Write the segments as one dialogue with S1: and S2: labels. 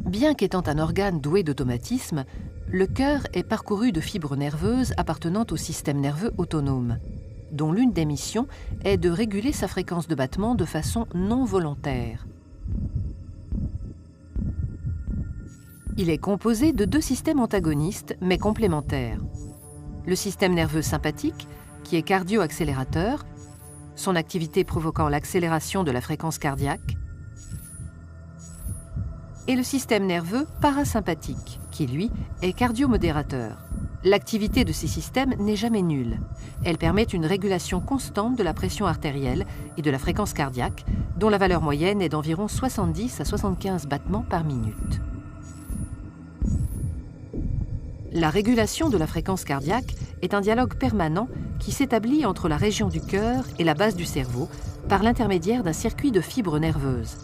S1: Bien qu'étant un organe doué d'automatisme, le cœur est parcouru de fibres nerveuses appartenant au système nerveux autonome, dont l'une des missions est de réguler sa fréquence de battement de façon non volontaire. Il est composé de deux systèmes antagonistes mais complémentaires. Le système nerveux sympathique, qui est cardio-accélérateur, son activité provoquant l'accélération de la fréquence cardiaque, et le système nerveux parasympathique, qui lui est cardiomodérateur. L'activité de ces systèmes n'est jamais nulle. Elle permet une régulation constante de la pression artérielle et de la fréquence cardiaque, dont la valeur moyenne est d'environ 70 à 75 battements par minute. La régulation de la fréquence cardiaque est un dialogue permanent qui s'établit entre la région du cœur et la base du cerveau par l'intermédiaire d'un circuit de fibres nerveuses.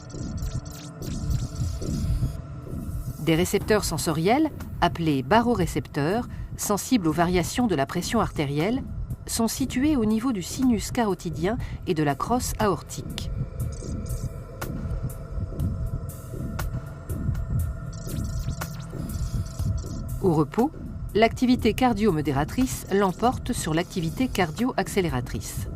S1: Des récepteurs sensoriels, appelés barorécepteurs, sensibles aux variations de la pression artérielle, sont situés au niveau du sinus carotidien et de la crosse aortique. Au repos, l'activité cardio-modératrice l'emporte sur l'activité cardio-accélératrice.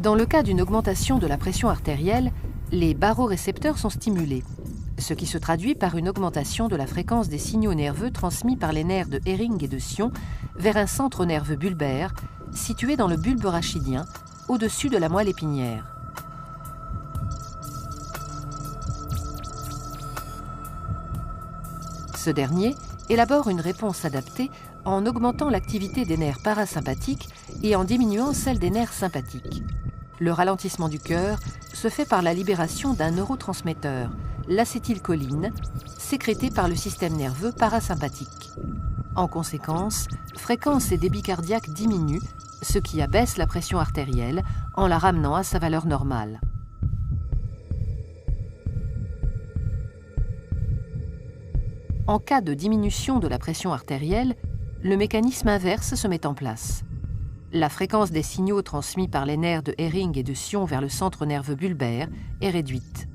S1: Dans le cas d'une augmentation de la pression artérielle, les barorécepteurs sont stimulés, ce qui se traduit par une augmentation de la fréquence des signaux nerveux transmis par les nerfs de Hering et de Sion vers un centre nerveux bulbaire situé dans le bulbe rachidien, au-dessus de la moelle épinière. Ce dernier élabore une réponse adaptée en augmentant l'activité des nerfs parasympathiques et en diminuant celle des nerfs sympathiques. Le ralentissement du cœur se fait par la libération d'un neurotransmetteur, l'acétylcholine, sécrété par le système nerveux parasympathique. En conséquence, fréquence et débit cardiaque diminuent, ce qui abaisse la pression artérielle en la ramenant à sa valeur normale. En cas de diminution de la pression artérielle, le mécanisme inverse se met en place. La fréquence des signaux transmis par les nerfs de Hering et de Sion vers le centre nerveux bulbaire est réduite.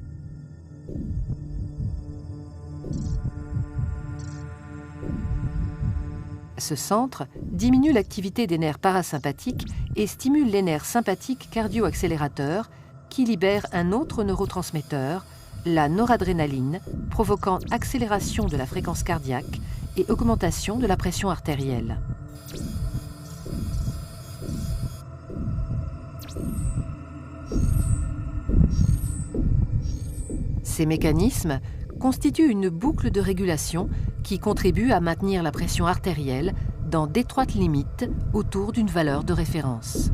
S1: Ce centre diminue l'activité des nerfs parasympathiques et stimule les nerfs sympathiques cardio-accélérateurs qui libèrent un autre neurotransmetteur, la noradrénaline, provoquant accélération de la fréquence cardiaque et augmentation de la pression artérielle. Ces mécanismes constituent une boucle de régulation qui contribue à maintenir la pression artérielle dans d'étroites limites autour d'une valeur de référence.